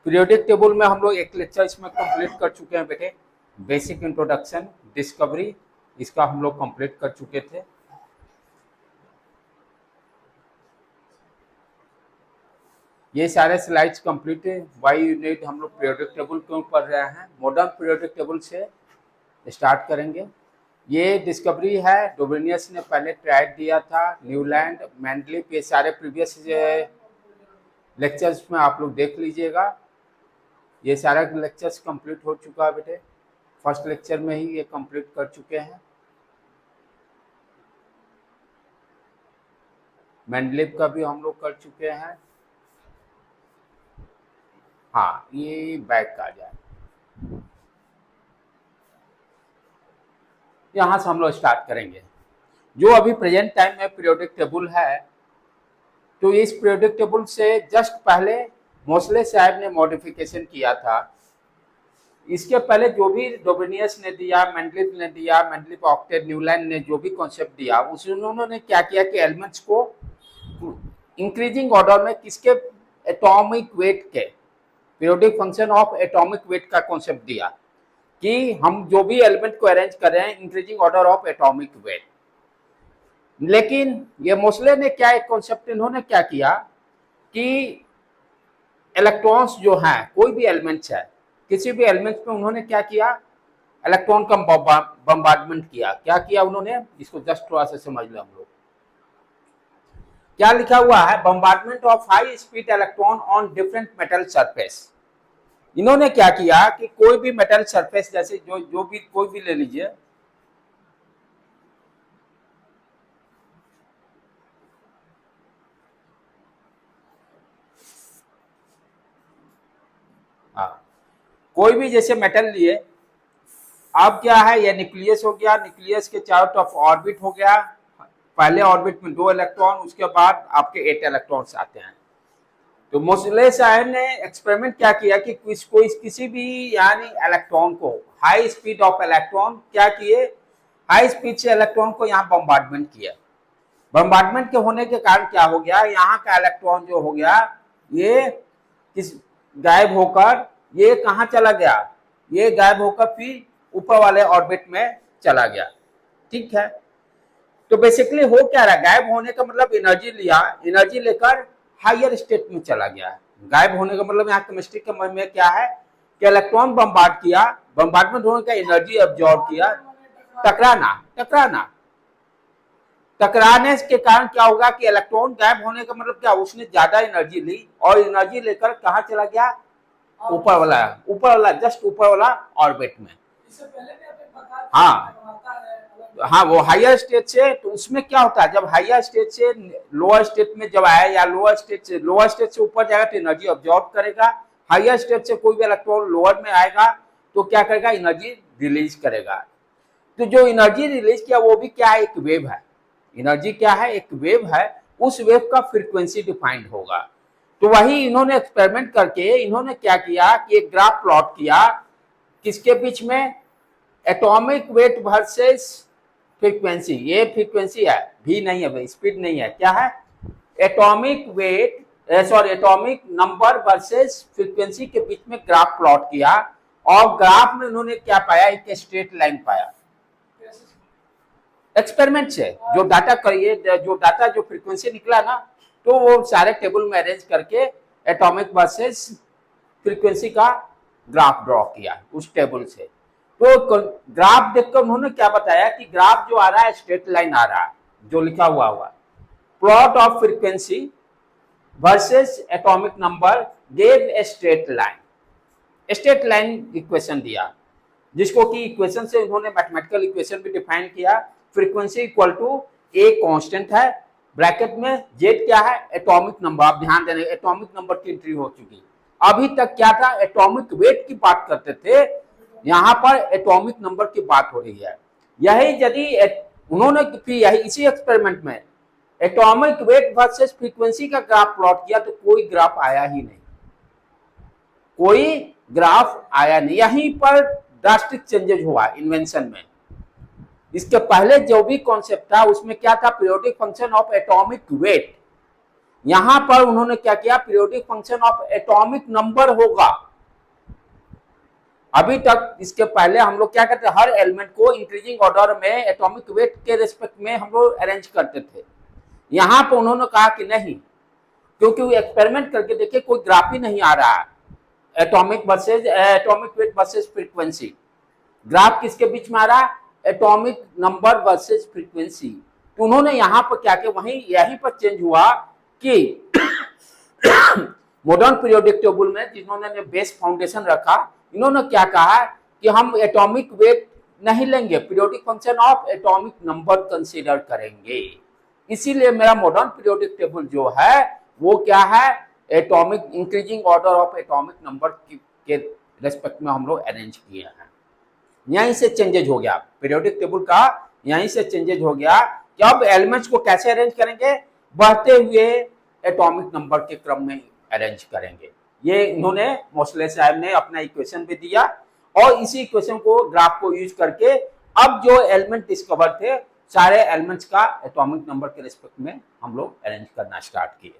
Periodic table में हम लोग एक लेक्चर इसमें कंप्लीट कर चुके हैं बेटे। बेसिक इंट्रोडक्शन डिस्कवरी इसका हम लोग कंप्लीट कर चुके थे। ये सारे स्लाइड्स कंप्लीट है। वाई यूनिट हम लोग पीरियोडिक टेबल क्यों पढ़ रहे हैं, मॉडर्न पीरियोडिक टेबल से स्टार्ट करेंगे। ये डिस्कवरी है, डोबेनियस ने पहले ट्राई दिया था, न्यूलैंड, मेंडलीफ, ये सारे प्रीवियस लेक्चर्स में आप लोग देख लीजिएगा। ये सारा लेक्चर्स कंप्लीट हो चुका है बेटे, फर्स्ट लेक्चर में ही ये कंप्लीट कर चुके हैं। मेंडलीफ का भी हम लोग कर चुके हैं। हाँ, ये बैक आ जाए, यहाँ से हम लोग स्टार्ट करेंगे। जो अभी प्रेजेंट टाइम में पीरियोडिक टेबल है, तो इस पीरियोडिक टेबल से जस्ट पहले मोसले साहब ने मॉडिफिकेशन किया था। इसके पहले जो भी डोबेनियस ने दिया, मेंडलीफ ऑक्टेट, न्यूलैंड ने जो भी कॉन्सेप्ट दिया, उसमें उन्होंने क्या किया कि एलिमेंट्स को इंक्रीजिंग ऑर्डर में किसके एटॉमिक वेट के, periodic function of atomic weight का कॉन्सेप्ट दिया कि हम जो भी एलिमेंट को अरेंज कर रहे हैं increasing order of atomic weight. लेकिन ये मोसले ने क्या एक कॉन्सेप्ट इन्होंने क्या किया कि इलेक्ट्रॉन्स जो हैं, कोई भी एलिमेंट्स है, किसी भी एलिमेंट्स पे उन्होंने क्या किया, इलेक्ट्रॉन का बम्बार्डमेंट किया। क्या किया उन्होंने, इसको जस्ट थोड़ा सा समझ लो हम लोग। क्या लिखा हुआ है, bombardment of high speed electron on different metal surface. इन्होंने क्या किया कि कोई भी मेटल सरफेस, जैसे जो भी कोई भी ले लीजिए, कोई भी जैसे मेटल लिए, अब क्या है, ये न्यूक्लियस हो गया, न्यूक्लियस के चारों तरफ ऑर्बिट हो गया। पहले ऑर्बिट में 2 इलेक्ट्रॉन, उसके बाद आपके 8 इलेक्ट्रॉन्स आते हैं। तो मोसले साहब ने एक्सपेरिमेंट क्या किया कि किसी भी यानी इलेक्ट्रॉन को, हाई स्पीड ऑफ इलेक्ट्रॉन क्या किए, हाई स्पीड से इलेक्ट्रॉन को यहाँ बम्बार्डमेंट किया। बम्बार्डमेंट के होने के कारण क्या हो गया, यहाँ का इलेक्ट्रॉन जो हो गया ये किस गायब होकर ये कहाँ चला गया, ये गायब होकर फिर ऊपर वाले ऑर्बिट में चला गया। ठीक है, तो बेसिकली हो क्या रहा, गायब होने का मतलब एनर्जी लिया, एनर्जी लेकर हायर स्टेट में चला गया। गायब होने का मतलब यहाँ केमिस्ट्री के में क्या है कि इलेक्ट्रॉन बम्बार्ड किया, बम्बार्डमेंट होने का एनर्जी एब्जॉर्ब किया। टकराने के कारण क्या होगा कि इलेक्ट्रॉन गायब होने का मतलब क्या, उसने ज्यादा एनर्जी ली और एनर्जी लेकर कहाँ चला गया, ऊपर वाला जस्ट ऊपर वाला ऑर्बिट में। हाँ, वो हायर स्टेट से, तो उसमें क्या होता है, जब हायर स्टेट से लोअर स्टेट में जब आया, या लोअर स्टेट से ऊपर जाएगा तो एनर्जी ऑब्जॉर्ब करेगा। हायर स्टेट से कोई भी इलेक्ट्रॉन लोअर में आएगा तो क्या करेगा, एनर्जी रिलीज करेगा। तो जो एनर्जी रिलीज किया वो भी क्या है, एक वेव है। एनर्जी क्या है, एक वेव है, उस वेव का फ्रीक्वेंसी डिफाइंड होगा। तो वही इन्होंने एक्सपेरिमेंट करके इन्होंने क्या किया कि एक ग्राफ प्लॉट किया, किसके बीच में, एटॉमिक वेट वर्सेस फ्रीक्वेंसी। ये फ्रीक्वेंसी है, भी नहीं है भाई, स्पीड नहीं है, क्या है, atomic weight atomic number versus frequency के बीच में ग्राफ प्लॉट किया। और ग्राफ में उन्होंने क्या पाया, एक स्ट्रेट लाइन पाया एक्सपेरिमेंट से। जो डाटा जो फ्रीक्वेंसी निकला ना, तो वो सारे टेबल में अरेंज करके एटॉमिक वर्सेस फ्रीक्वेंसी का ग्राफ ड्रॉ किया उस टेबल से। तो ग्राफ देखकर उन्होंने क्या बताया कि ग्राफ जो आ रहा है स्ट्रेट लाइन आ रहा है, जो लिखा हुआ plot of frequency versus atomic number gave a straight line equation दिया, जिसको कि इक्वेशन से उन्होंने मैथमेटिकल इक्वेशन भी डिफाइन किया। Frequency equal to a constant है, ब्रैकेट में जेड क्या है, एटॉमिक नंबर। आप ध्यान देना, एटॉमिक नंबर की एंट्री हो चुकी। अभी तक क्या था, एटॉमिक वेट की बात करते थे, यहाँ पर एटॉमिक नंबर की बात हो रही है। यही यदि उन्होंने यही इसी एक्सपेरिमेंट में एटॉमिक वेट वर्सेस फ्रीक्वेंसी का ग्राफ प्लॉट किया तो कोई ग्राफ आया ही नहीं, यहीं पर ड्रास्टिक चेंजेस हुआ इन्वेंशन में। इसके पहले जो भी कॉन्सेप्ट था उसमें क्या था, periodic function of atomic weight यहां पर उन्होंने क्या किया, periodic function of atomic number होगा। अभी तक इसके पहले हम लोग क्या करते, हर एलिमेंट को इंक्रीजिंग ऑर्डर में एटॉमिक वेट के रिस्पेक्ट में हम लोग अरेंज करते थे। यहां पर उन्होंने कहा कि नहीं, क्योंकि वो एक्सपेरिमेंट करके देखे कोई ग्राफ ही नहीं आ रहा है, atomic weight versus frequency. Graph किसके बीच में आ रहा है, एटॉमिक नंबर वर्सेस फ्रीक्वेंसी। तो उन्होंने यहां पर क्या किया, वहीं यहीं पर चेंज हुआ कि मॉडर्न पीरियोडिक टेबल में जिन्होंने बेस फाउंडेशन रखा, इन्होंने क्या कहा कि हम एटॉमिक वेट नहीं लेंगे, periodic function of atomic number consider करेंगे। इसीलिए मेरा मॉडर्न पीरियोडिक टेबल जो है वो क्या है, atomic increasing order of atomic number के रेस्पेक्ट में हम लोग अरेंज किए हैं। यहीं से चेंजेज हो गया पीरियोडिक टेबल का, यहीं से चेंजेज हो गया कि अब एलिमेंट्स को कैसे अरेंज करेंगे, बढ़ते हुए एटॉमिक नंबर के क्रम में अरेंज करेंगे। ये इन्होंने मोसले साहब ने अपना इक्वेशन भी दिया, और इसी इक्वेशन को ग्राफ को यूज करके अब जो एलिमेंट डिस्कवर थे, सारे एलिमेंट्स का एटॉमिक नंबर के रिस्पेक्ट में हम लोग अरेंज करना स्टार्ट किए।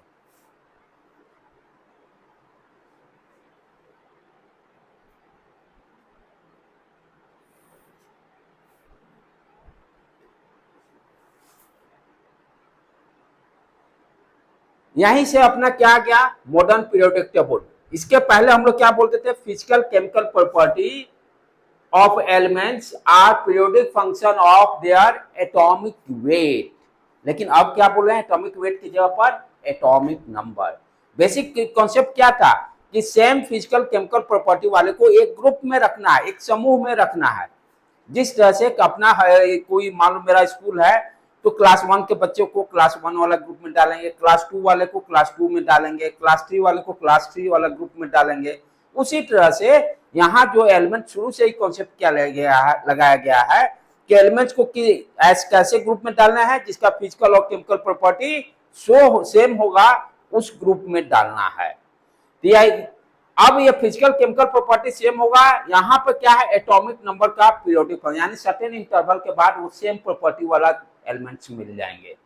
यहीं से अपना क्या गया, मॉडर्न पीरियोडिक टेबल। इसके पहले हम लोग क्या बोलते थे, physical chemical property of elements are periodic function of their atomic weight. लेकिन अब क्या बोल रहे हैं, एटॉमिक वेट की जगह पर एटॉमिक नंबर। बेसिक कॉन्सेप्ट क्या था कि सेम फिजिकल केमिकल प्रॉपर्टी वाले को एक ग्रुप में रखना है, एक समूह में रखना है। जिस तरह से अपना कोई मान लो मेरा स्कूल है, तो क्लास 1 के बच्चों को क्लास 1 वाला ग्रुप में डालेंगे, क्लास 2 वाले को क्लास 2 में डालेंगे, क्लास 3 वाले को क्लास 3 वाला ग्रुप में डालेंगे। उसी तरह से यहाँ जो एलिमेंट शुरू से ही कॉन्सेप्ट क्या लगाया गया है कि एलिमेंट्स को कैसे ग्रुप में डालना है, जिसका फिजिकल और केमिकल प्रॉपर्टी सेम होगा, उस ग्रुप में डालना है। अब ये फिजिकल केमिकल प्रॉपर्टी सेम होगा, यहाँ पर क्या है, एटॉमिक नंबर का पीरियोडिक फंक्शन, यानी सर्टेन इंटरवल के बाद वो सेम प्रॉपर्टी वाला एलिमेंट्स मिल जाएंगे।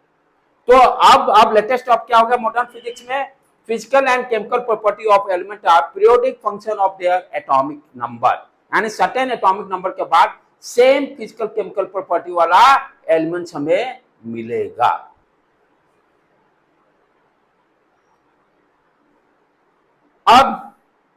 तो अब लेटेस्ट अब क्या होगा मॉडर्न फिजिक्स में, physical and chemical property of element are periodic function of their atomic number, यानी सर्टेन एटॉमिक नंबर के बाद सेम फिजिकल केमिकल प्रॉपर्टी वाला एलिमेंट्स हमें मिलेगा। अब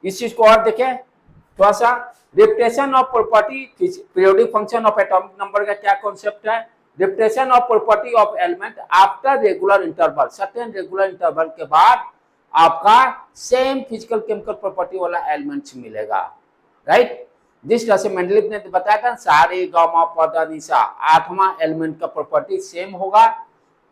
इस चीज को और देखें थोड़ा सा, repetition of property periodic function of atomic number का क्या कॉन्सेप्ट है, repetition of property of element after regular interval, certain regular interval के बाद आपका सेम फिजिकल केमिकल प्रॉपर्टी वाला एलिमेंट्स मिलेगा, राइट। जिस तरह से मेंडलीव ने बताया था सारे गामा पदा निशा 8वां एलिमेंट का प्रॉपर्टी सेम होगा,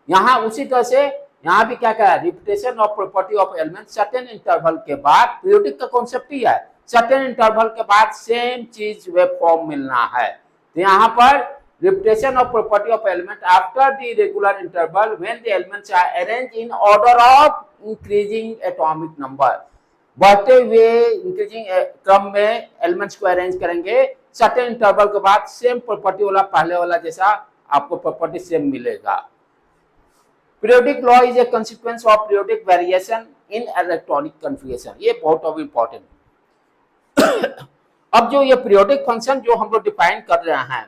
यहाँ उसी तरह से यहाँ भी क्या कहा, repetition of property of element certain interval के बाद, पीरियोडिक का कॉन्सेप्ट ही है, सर्टेन इंटरवल के बाद सेम चीज वेब फॉर्म मिलना है। तो यहाँ पर repetition of property of element after the regular interval when the elements are arranged in order of increasing atomic number, बढ़ते हुए इंक्रीजिंग क्रम में एलिमेंट्स को अरेंज करेंगे, सर्टेन इंटरवल के बाद सेम प्रॉपर्टी वाला पहले वाला जैसा आपको प्रॉपर्टी सेम मिलेगा। Periodic law is a consequence of periodic variation in electronic configuration, ये बहुत अब इम्पोर्टेंट। अब जो ये पीरियोडिक फंक्शन जो हम लोग डिफाइन कर रहे हैं,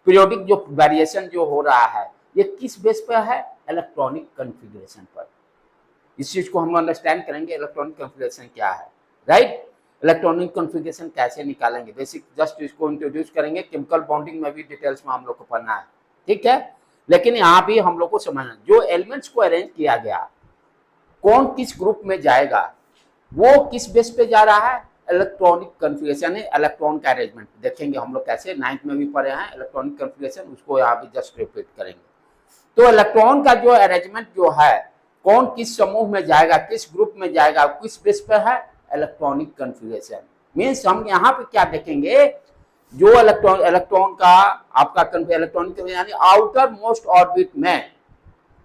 पीरियोडिक जो वेरिएशन जो हो रहा है, ये किस बेस पर है, इलेक्ट्रॉनिक कॉन्फ़िगरेशन पर। इस चीज को हम अंडरस्टैंड करेंगे, इलेक्ट्रॉनिक कॉन्फ़िगरेशन क्या है, राइट। इलेक्ट्रॉनिक कॉन्फ़िगरेशन कैसे निकालेंगे, बेसिक जस्ट इसको इंट्रोड्यूस करेंगे, केमिकल बॉन्डिंग में भी डिटेल्स में हम लोग को पढ़ना है, ठीक है। लेकिन यहाँ भी हम लोग को समझना, जो एलिमेंट्स को अरेंज किया गया, कौन किस ग्रुप में जाएगा, वो किस बेस पे जा रहा है, इलेक्ट्रॉनिक कॉन्फ़िगरेशन है, इलेक्ट्रॉन का अरेंजमेंट देखेंगे हम लोग कैसे, 9th में भी पढ़े हैं इलेक्ट्रॉनिक कॉन्फ़िगरेशन, उसको यहाँ भी जस्ट रिपीट करेंगे। तो इलेक्ट्रॉन का जो अरेंजमेंट जो है, कौन किस समूह में जाएगा, किस ग्रुप में जाएगा, किस बेस पे है, इलेक्ट्रॉनिक कॉन्फ़िगरेशन। मीन्स हम यहाँ पे क्या देखेंगे, जो इलेक्ट्रॉन का आपका इलेक्ट्रॉनिक यानी आउटर मोस्ट ऑर्बिट में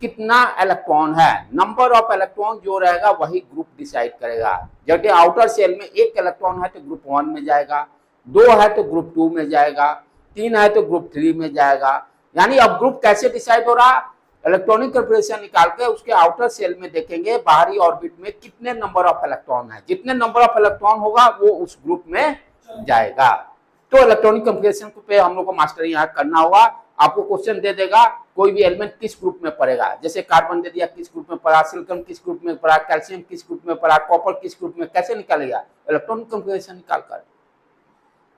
कितना इलेक्ट्रॉन है, नंबर ऑफ इलेक्ट्रॉन जो रहेगा वही ग्रुप डिसाइड करेगा। जबकि आउटर सेल में 1 इलेक्ट्रॉन है तो ग्रुप 1 में जाएगा, 2 है तो ग्रुप 2 में जाएगा, 3 है तो ग्रुप 3 में जाएगा। यानी अब ग्रुप कैसे डिसाइड हो रहा, इलेक्ट्रॉनिक कन्फिगरेशन निकाल के उसके आउटर सेल में देखेंगे बाहरी ऑर्बिट में कितने नंबर ऑफ इलेक्ट्रॉन है, जितने नंबर ऑफ इलेक्ट्रॉन होगा वो उस ग्रुप में जाएगा। तो इलेक्ट्रॉनिक कन्फिगरेशन पे हम लोग को मास्टरी यहाँ करना होगा। आपको क्वेश्चन दे देगा कोई भी एलिमेंट किस ग्रुप में पड़ेगा, जैसे कार्बन दे दिया किस ग्रुप में पड़ा, सिलिकॉन किस ग्रुप में पड़ा, कैल्शियम किस ग्रुप में पड़ा, कॉपर किस ग्रुप में, कैसे निकालेगा इलेक्ट्रॉनिक कन्फिगरेशन निकाल कर,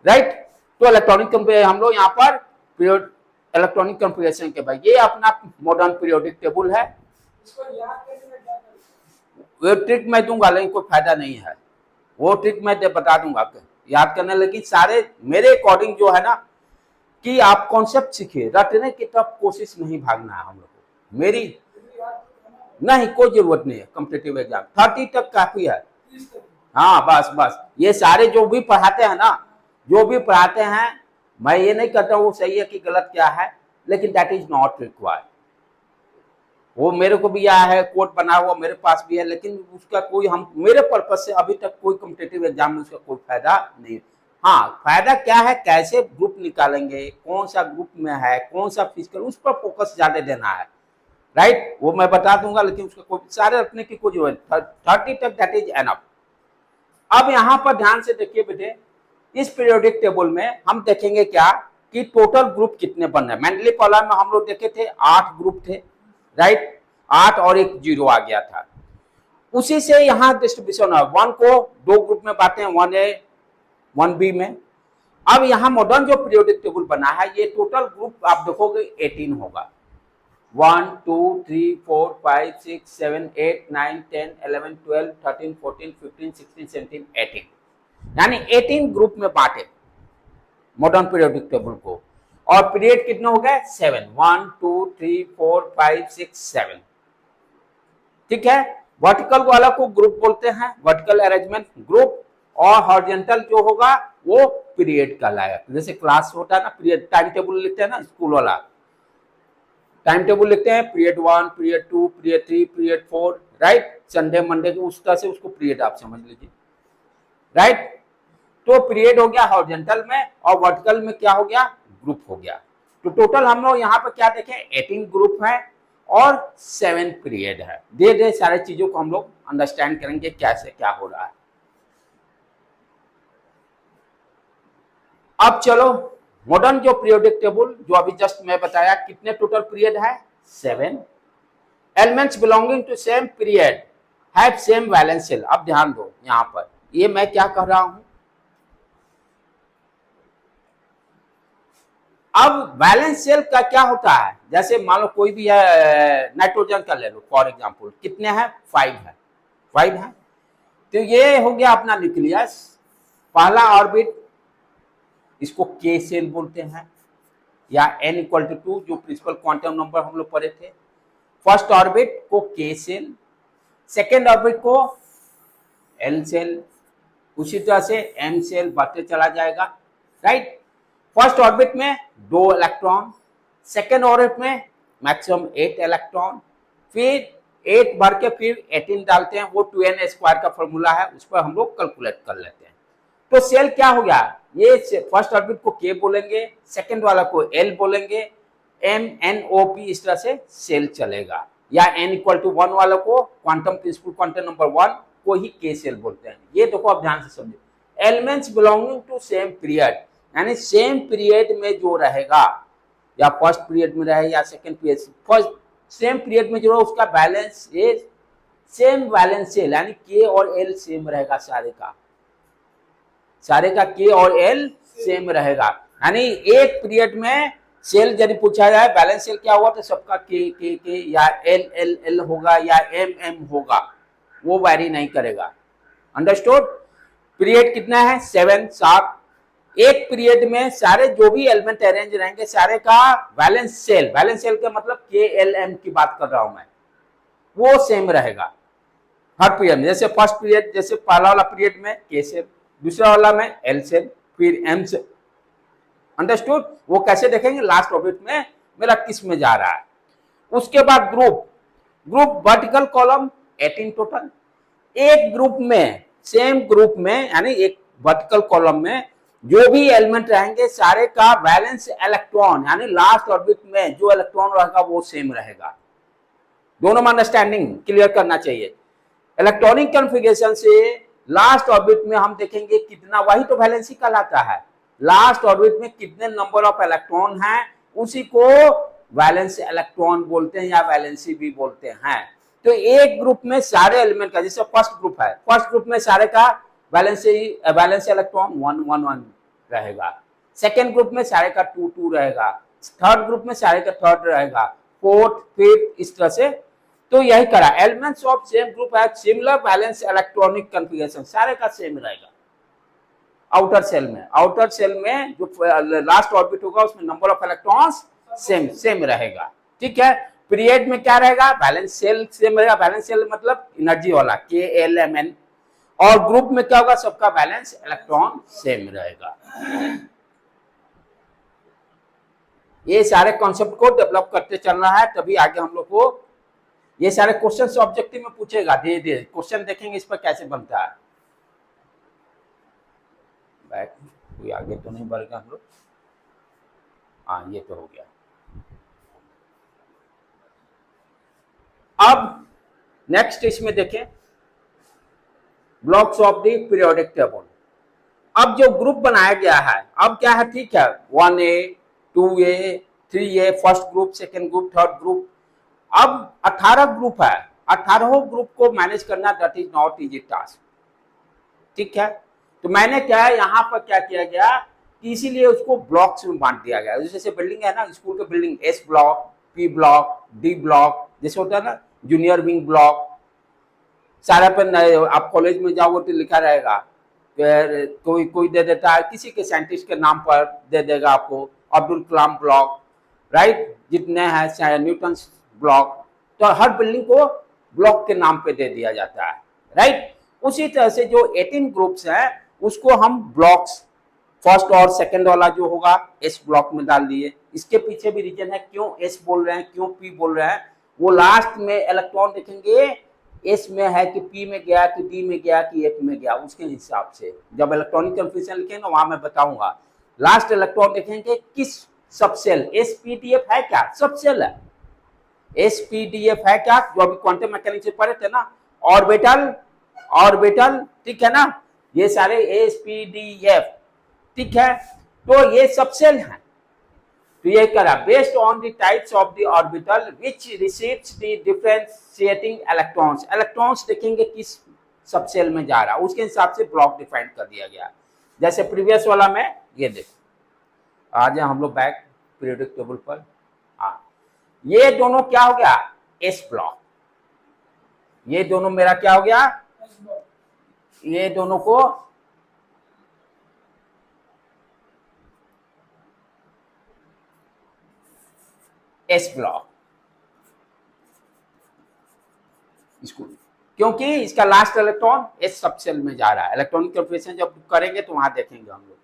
राइट। तो इलेक्ट्रॉनिक कन्फिगरेशन हम लोग यहाँ पर पीरियड इलेक्ट्रॉनिक कन्फिगरेशन के भाई ये अपना मॉडर्न पीरियोडिक टेबल है। वो ट्रिक मैं दूंगा लेकिन कोई फायदा नहीं है, वो ट्रिक मैं बता दूंगा याद करने, लेकिन सारे मेरे अकॉर्डिंग जो है ना कि आप कॉन्सेप्ट सीखिए, रटने की तरफ कोशिश नहीं भागना है हम लोग को, मेरी नहीं कोई जरूरत नहीं है। कॉम्पिटिटिव एग्जाम 30 तक काफी है। हाँ बस बस ये सारे जो भी पढ़ाते हैं ना, जो भी पढ़ाते हैं, मैं ये नहीं कहता वो सही है कि गलत क्या है, लेकिन दैट इज नॉट रिक्वायर्ड। वो मेरे को भी आया है, कोड बना हुआ मेरे पास भी है, लेकिन उसका कोई हम मेरे पर्पज से अभी तक कोई कॉम्पिटिटिव एग्जाम में उसका कोई फायदा नहीं। हाँ फायदा क्या है, कैसे ग्रुप निकालेंगे, कौन सा ग्रुप में है, कौन सा फिजिकल, उस पर फोकस ज्यादा देना है, राइट। वो मैं बता दूंगा, लेकिन उसका कोई सारे रखने की कोई जरूरत 30 तक दैट इज एनफ। अब यहाँ पर ध्यान से देखिए बेटे, इस पीरियोडिक टेबल में हम देखेंगे क्या कि टोटल ग्रुप कितने बन रहे हैं। मेंडली कॉलम में हम लोग देखे थे 8 ग्रुप थे, राइट, 8 और एक 0 आ गया था। उसी से यहाँ डिस्ट्रीब्यूशन है, 1 को 2 ग्रुप में बांटे हैं, 1A 1B में। अब यहाँ मॉडर्न जो पीरियोडिक टेबल बना है, ये टोटल ग्रुप आप देखोगे 18 होगा। 1 2 3 4 5 6 7 8 9 10 11 12 13 14 15 16 17 18, यानी 18 ग्रुप में बांटे मॉडर्न पीरियोडिक टेबल को। और पीरियड कितने हो गए 7, 1 2 3 4 5 6 7, ठीक है। वर्टिकल वाला को ग्रुप बोलते हैं, वर्टिकल अरेंजमेंट ग्रुप, और हॉरिजॉन्टल जो होगा वो पीरियड कहलाएगा। जैसे क्लास होता है ना, पीरियड टाइम टेबल लिखते हैं ना, स्कूल वाला टाइम टेबल लिखते हैं, period 1 period 2 period 3 period 4, right. Sunday Monday के उस तरह से उसको पीरियड आप समझ लीजिए, राइट। तो पीरियड हो गया हॉरिजॉन्टल में, और वर्टिकल में क्या हो गया, ग्रुप हो गया। तो टोटल हम लोग यहाँ पर क्या देखें, 18 ग्रुप है और 7 पीरियड है। धीरे धीरे सारे चीजों को हम लोग अंडरस्टैंड करेंगे कैसे क्या हो रहा है। अब चलो मॉडर्न जो पीरियोडिक टेबल जो अभी जस्ट मैं बताया, कितने टोटल पीरियड है 7। Elements belonging to same period have same valence shell. अब ध्यान दो यहाँ पर, ये मैं क्या कह रहा हूं, अब बैलेंस शेल का क्या होता है, जैसे मान लो कोई भी है, नाइट्रोजन का ले लो फॉर एग्जांपल, कितने हैं 5 है। तो ये हो गया अपना न्यूक्लियस, पहला ऑर्बिट, इसको के सेल बोलते हैं, या n = 2 जो प्रिंसिपल क्वांटम नंबर हम लोग पढ़े थे। फर्स्ट ऑर्बिट को के सेल, सेकेंड ऑर्बिट को एल सेल, उसी तरह से एम सेल बढ़ते चला जाएगा, राइट। फर्स्ट ऑर्बिट में 2 इलेक्ट्रॉन, सेकेंड ऑर्बिट में मैक्सिमम 8 इलेक्ट्रॉन, फिर 8 भर के फिर 18 डालते हैं, वो 2n² का फॉर्मूला है, उस पर हम लोग कैलकुलेट कर लेते हैं। तो सेल क्या हो गया, ये फर्स्ट ऑर्बिट को के बोलेंगे, सेकेंड वाला को एल बोलेंगे, MNOP इस तरह से सेल चलेगा, या n = 1 वाला को क्वांटम प्रिंसिपल क्वांटम नंबर 1 को ही के सेल बोलते हैं। ये देखो आप ध्यान से समझो, elements belonging to same period, यानी सेम पीरियड में जो रहेगा, या फर्स्ट पीरियड में रहे या second period, first same period में जो है उसका बैलेंस ये सेम बैलेंस सेल, यानी के और एल सेम रहेगा, सारे का के और एल सेम रहेगा। यानी एक पीरियड में सेल यदि पूछा जाए बैलेंस सेल क्या हुआ, तो सबका के या एल होगा या एम होगा, वो वैरी नहीं करेगा। अंडरस्टूड। पीरियड कितना है 7। एक पीरियड में सारे जो भी एलिमेंट अरेंज रहेंगे, सारे का बैलेंस सेल का मतलब के एल एम की बात कर रहा हूं मैं, वो सेम रहेगा हर पीरियड में। जैसे फर्स्ट पीरियड, जैसे पहला वाला पीरियड में के सेल, दूसरा वाला में एल सेल, फिर एम सेल। अंडरस्टूड। वो कैसे देखेंगे, लास्ट ऑर्बिट में मेरा किस में जा रहा है। उसके बाद ग्रुप वर्टिकल कॉलम 18 टोटल। एक ग्रुप में, सेम ग्रुप में, यानी एक वर्टिकल कॉलम में जो भी एलिमेंट रहेंगे सारे का वैलेंस इलेक्ट्रॉन, यानी लास्ट ऑर्बिट में जो इलेक्ट्रॉन रहेगा वो सेम रहेगा। दोनों में अंडरस्टैंडिंग क्लियर करना चाहिए। इलेक्ट्रॉनिक कॉन्फ़िगरेशन से लास्ट ऑर्बिट में हम देखेंगे कितना, वही तो वैलेंसी कहलाता है। लास्ट ऑर्बिट में कितने नंबर ऑफ इलेक्ट्रॉन हैं, उसी को वैलेंस इलेक्ट्रॉन बोलते हैं या वैलेंसी भी बोलते हैं। तो एक ग्रुप में सारे एलिमेंट का, जैसे फर्स्ट ग्रुप है, फर्स्ट ग्रुप में सारे का वैलेंस इलेक्ट्रॉन 1 1 1 रहेगा। सेकेंड ग्रुप में सारे का 2 2 रहेगा। थर्ड ग्रुप में सारे का थर्ड रहेगा, फोर्थ फिफ्थ, इस तरह से। तो यही करा, एलिमेंट्स ऑफ सेम ग्रुप है सिमिलर वैलेंस इलेक्ट्रॉनिक कॉन्फ़िगरेशन, सारे का सेम रहेगा। आउटर सेल में जो लास्ट ऑर्बिट होगा उसमें नंबर ऑफ इलेक्ट्रॉन्स सेम रहेगा, ठीक है। पीरियड में क्या रहेगा, बैलेंस सेल सेम रहेगा। बैलेंस सेल मतलब एनर्जी वाला KLMN। और ग्रुप में क्या होगा, सबका बैलेंस इलेक्ट्रॉन सेम रहेगा। ये सारे कॉन्सेप्ट को डेवलप करते चलना है, तभी आगे हम लोग को ये सारे क्वेश्चन ऑब्जेक्टिव में पूछेगा। धीरे धीरे क्वेश्चन देखेंगे इस पर कैसे बनता है। बैक कोई आगे तो नहीं बढ़ेगा हम लोग। हाँ, ये तो हो गया। अब नेक्स्ट इसमें देखें, blocks of the periodic table. अब जो ग्रुप बनाया गया है, अब क्या है, ठीक है, 1A 2A 3A first group, second group, third group. अब 18 ग्रुप है, 18 ग्रुप को मैनेज करना that is not easy task, ठीक है। तो मैंने क्या है, यहाँ पर क्या किया गया, इसीलिए उसको ब्लॉक्स में बांट दिया गया। जैसे बिल्डिंग है ना, स्कूल के building, S block, P block, D block, जैसे होता है ना जूनियर विंग ब्लॉक, सारा पर आप कॉलेज में जाओगे तो लिखा रहेगा, फिर कोई दे देता है किसी के साइंटिस्ट के नाम पर दे देगा आपको, अब्दुल कलाम ब्लॉक, राइट, जितने हैं न्यूटन ब्लॉक। तो हर बिल्डिंग को ब्लॉक के नाम पे दे दिया जाता है, राइट। उसी तरह से जो 18 ग्रुप्स हैं उसको हम ब्लॉक्स, फर्स्ट और सेकंड वाला जो होगा S ब्लॉक में डाल दिए। इसके पीछे भी रीजन है क्यों S बोल रहे हैं, क्यों P बोल रहे हैं। वो लास्ट में इलेक्ट्रॉन देखेंगे S में है कि P में गया कि D में गया कि F में गया, उसके हिसाब से जब इलेक्ट्रॉनिक कन्फ्यूजन लिखेंगे ना वहां मैं बताऊंगा। लास्ट इलेक्ट्रॉन देखेंगे किस सबसेल, SPDF है क्या, सबसेल है। SPDF है क्या, जो अभी क्वांटम मैकेनिक्स से पढ़े थे ना, ऑर्बिटल, ठीक है ना, ये सारे SPDF, ठीक है। तो ये सबसेल है। तो ये करा, based on the types of the orbital which receives the differentiating electrons. Electrons देखेंगे किस सबसेल में जा रहा है, उसके हिसाब से ब्लॉक डिफाइन कर दिया गया। जैसे प्रीवियस वाला में ये देखो, आ जाए हम लोग बैक पीरियोडिक टेबल पर। हाँ, ये दोनों क्या हो गया, S ब्लॉक। ये दोनों मेरा क्या हो गया, ये दोनों को S ब्लॉक, इसको, क्योंकि इसका लास्ट इलेक्ट्रॉन S सबसेल में जा रहा है। इलेक्ट्रॉनिक कन्फर्मेशन जब करेंगे तो वहां देखेंगे हम लोग।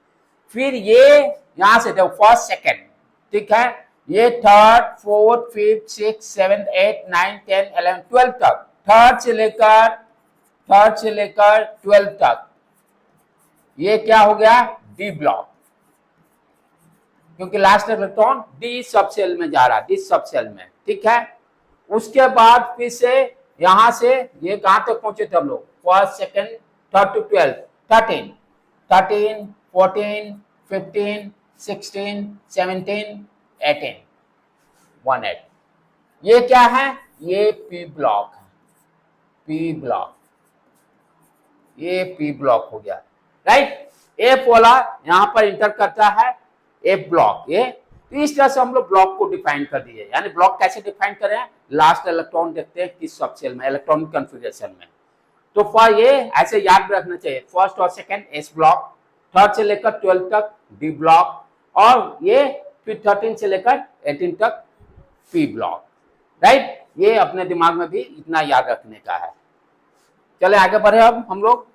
फिर ये यहां से देखो, फर्स्ट सेकेंड, ठीक है, ये third fourth fifth six seventh 8 9 10 11 12 तक, थर्ड से लेकर 12 तक, ये क्या हो गया, D ब्लॉक, क्योंकि लास्ट इलेक्ट्रॉन D सबसेल में जा रहा है, D सबसेल में, ठीक है। उसके बाद फिर से यहां से ये कहां तक पहुंचे थे हम लोग, फर्स्ट सेकेंड थर्ड टू 12 13 13 14 15 16 17 18 18, ये क्या है, ये P ब्लॉक है, P ब्लॉक, ये P ब्लॉक हो गया, राइट। F वाला यहां पर इंटर करता है, F ब्लॉक, ये। तो इस तरह से हम लोग ब्लॉक को डिफाइन कर दिए। यानी ब्लॉक कैसे डिफाइन करें, लास्ट इलेक्ट्रॉन देखते हैं किस सबसेल में, इलेक्ट्रॉनिक कन्फिगरेशन में। तो फॉर ये ऐसे याद रखना चाहिए, फर्स्ट और सेकेंड S ब्लॉक, थर्ड से लेकर 12 तक D ब्लॉक, और ये फिर 13 से लेकर 18 तक P ब्लॉक, राइट। ये अपने दिमाग में भी इतना याद रखने का है। चले आगे बढ़े अब हम लोग।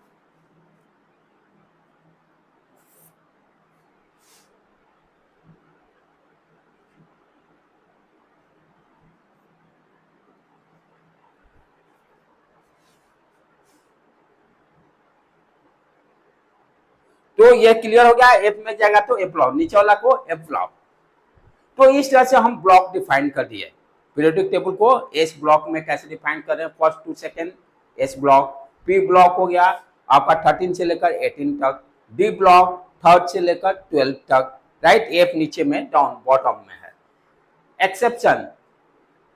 तो ये क्लियर हो गया, F में जाएगा तो F ब्लॉक, नीचे वाला को F ब्लॉक। तो इस तरह से हम ब्लॉक डिफाइन कर दिए। पीरियोडिक टेबल को एस ब्लॉक में कैसे डिफाइन कर रहे हैं, first to second S block, P block हो गया आपका 13 से लेकर 18 तक, डी ब्लॉक 3rd से लेकर 12 तक, राइट। एफ नीचे में डाउन बॉटम में है। एक्सेप्शन,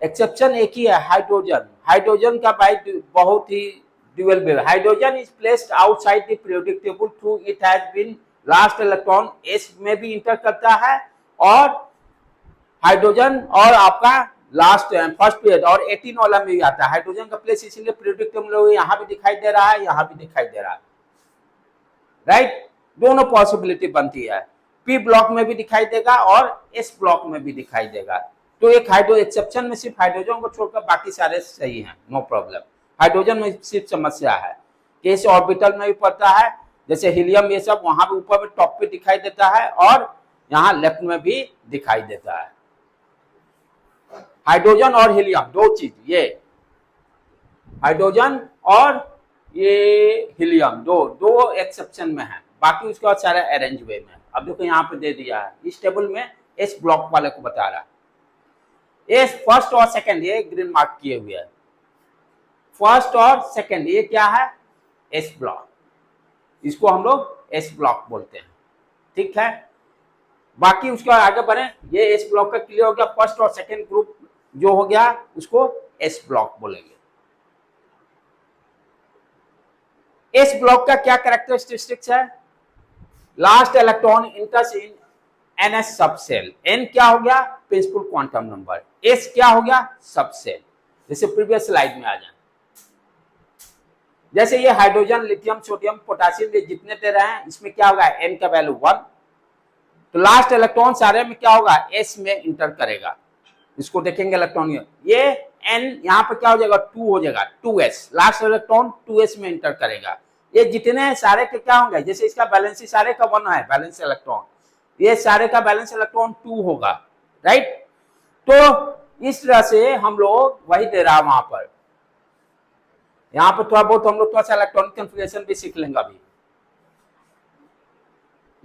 एक्सेप्शन एक ही है, हाइड्रोजन। हाइड्रोजन का भाई बहुत ही ड्यूअल बेव, hydrogen is placed outside the periodic table through it has been last electron S में भी इंटर करता है, और हाइड्रोजन और आपका लास्ट फर्स्ट पीरियड और 18 वाला में भी आता है। हाइड्रोजन का प्लेस इसीलिए पीरियोडिक टेबल में यहाँ भी दिखाई दे रहा है, यहाँ भी दिखाई दे रहा है, राइट। दोनों पॉसिबिलिटी बनती है, पी ब्लॉक में भी दिखाई देगा और एस ब्लॉक में भी दिखाई देगा। तो एक हाइड्रो एक्सेप्शन में सिर्फ हाइड्रोजन को छोड़कर बाकी सारे सही हैं, नो प्रॉब्लम। हाइड्रोजन में सिर्फ समस्या है कि इस ऑर्बिटल में भी पड़ता है, जैसे हीलियम ये सब वहां भी ऊपर में टॉप पे दिखाई देता है और यहाँ लेफ्ट में भी दिखाई देता है। हाइड्रोजन और हीलियम दो चीज, ये हाइड्रोजन और ये हीलियम दो एक्सेप्शन में है, बाकी उसके बाद सारा अरेंज वे में। अब देखो यहाँ पे दे दिया है इस टेबल में एस ब्लॉक वाले को बता रहा है। एस फर्स्ट और सेकंड ये ग्रीन मार्क किए हुए है, फर्स्ट और सेकंड ये क्या है, एस ब्लॉक, इसको हम लोग एस ब्लॉक बोलते हैं, ठीक है। बाकी उसके बाद आगे बढ़े, ये एस ब्लॉक का क्लियर हो गया, फर्स्ट और सेकंड ग्रुप जो हो गया उसको एस ब्लॉक बोलेंगे। एस ब्लॉक का क्या कैरेक्टरिस्टिक्स है, लास्ट इलेक्ट्रॉन इंटर्स इन एनएस सबसेल। एन क्या हो गया, प्रिंसिपल क्वांटम नंबर, एस क्या हो गया, सबसेल। जैसे प्रीवियस स्लाइड में आ जाए, जैसे ये हाइड्रोजन लिथियम सोडियम पोटेशियम ये जितने दे रहे हैं, इसमें क्या होगा, एन का वैल्यू 1, तो लास्ट इलेक्ट्रॉन सारे में क्या होगा, एस में इंटर करेगा। इसको देखेंगे इलेक्ट्रॉन, ये एन यहाँ पे क्या हो जाएगा, 2 हो जाएगा, 2s, लास्ट इलेक्ट्रॉन 2s में इंटर करेगा। ये जितने सारे के क्या होंगे, जैसे इसका बैलेंस सारे का 1 है बैलेंस इलेक्ट्रॉन, ये सारे का बैलेंस इलेक्ट्रॉन 2 होगा, राइट। तो इस तरह से हम लोग वही दे रहा है वहां पर। यहाँ पर थोड़ा बहुत हम लोग थोड़ा सा इलेक्ट्रॉनिक कन्फिगरेशन भी सीख लेंगे अभी।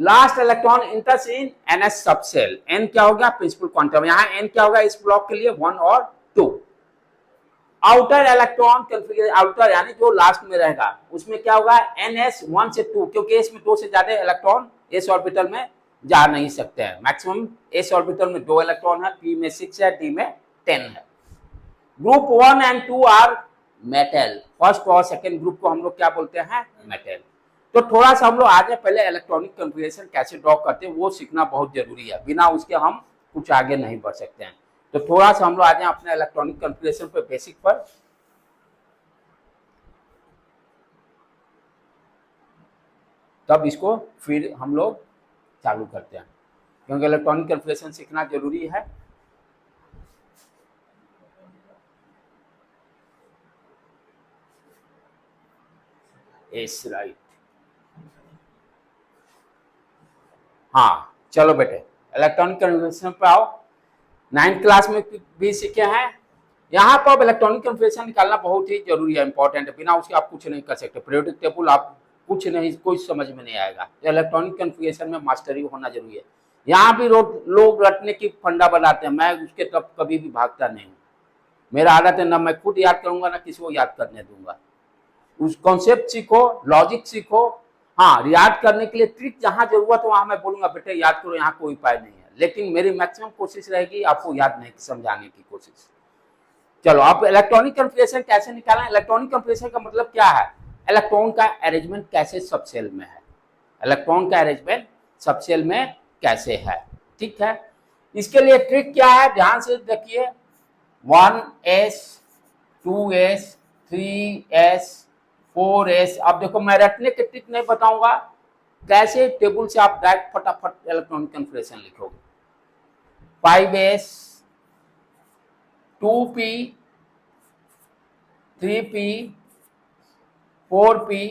लास्ट इलेक्ट्रॉन इंटर्स इन एनएस सबसेल, एन क्या होगा, प्रिंसिपल क्वांटम, यहाँ एन क्या होगा इस ब्लॉक के लिए 1 और 2। आउटर इलेक्ट्रॉन कन्फिगरेशन, आउटर यानी जो लास्ट में रहेगा उसमें क्या होगा, एनएस 1 से 2, क्योंकि इसमें 2 से ज्यादा इलेक्ट्रॉन एस ऑर्बिटल में जा नहीं सकते हैं। मैक्सिमम एस ऑर्बिटल में 2 इलेक्ट्रॉन है, पी में 6 है, डी में 10 है। Group 1 and 2 are metal, first और सेकेंड ग्रुप को हम लोग क्या बोलते हैं, मेटल। तो थोड़ा सा हम लोग आगे पहले इलेक्ट्रॉनिक कन्फिगरेशन कैसे ड्रॉ करते हैं वो सीखना बहुत जरूरी है, बिना उसके हम कुछ आगे नहीं बढ़ सकते हैं। तो थोड़ा सा हम लोग आ जाए अपने इलेक्ट्रॉनिक कन्फिगरेशन पर, बेसिक पर। तब इसको फिर हम लोग चालू करते हैं, क्योंकि इलेक्ट्रॉनिक कन्फिगरेशन सीखना जरूरी है। राइट, हाँ चलो बेटे इलेक्ट्रॉनिक कन्फिगरेशन पे आओ। 9th क्लास में भी सीखे हैं। यहाँ पर अब इलेक्ट्रॉनिक कन्फिगरेशन निकालना बहुत ही जरूरी है, इंपॉर्टेंट है, बिना उसके आप कुछ नहीं कर सकते। पीरियोडिक टेबल आप कुछ नहीं, कोई समझ में नहीं आएगा। इलेक्ट्रॉनिक कन्फिगरेशन में मास्टरी होना जरूरी है। यहाँ भी लोग रटने की फंडा बनाते हैं, मैं उसके तब कभी भी भागता नहीं हूँ। मेरा आदत है, ना मैं खुद याद करूंगा ना किसी को याद करने दूंगा। उस कॉन्सेप्ट सीखो, लॉजिक सीखो। हाँ, याद करने के लिए ट्रिक जहां जरूरत हो वहां मैं बोलूंगा बेटे याद करो, यहाँ कोई उपाय नहीं है, लेकिन मेरी मैक्सिमम कोशिश रहेगी आपको याद नहीं समझाने की कोशिश। चलो आप इलेक्ट्रॉनिक कन्फिगरेशन कैसे निकालें। इलेक्ट्रॉनिक कन्फिगरेशन का मतलब क्या है, इलेक्ट्रॉन का अरेंजमेंट कैसे सबसेल में है, इलेक्ट्रॉन का अरेंजमेंट सबसेल में कैसे है, ठीक है। इसके लिए ट्रिक क्या है, ध्यान से देखिए। 1s 2s 3s 4s। अब देखो मैं रटने के ट्रिक नहीं बताऊंगा, कैसे टेबल से आप डायरेक्ट फटाफट इलेक्ट्रॉनिक कन्फिगरेशन लिखोगे। 5s 2p 3p 4p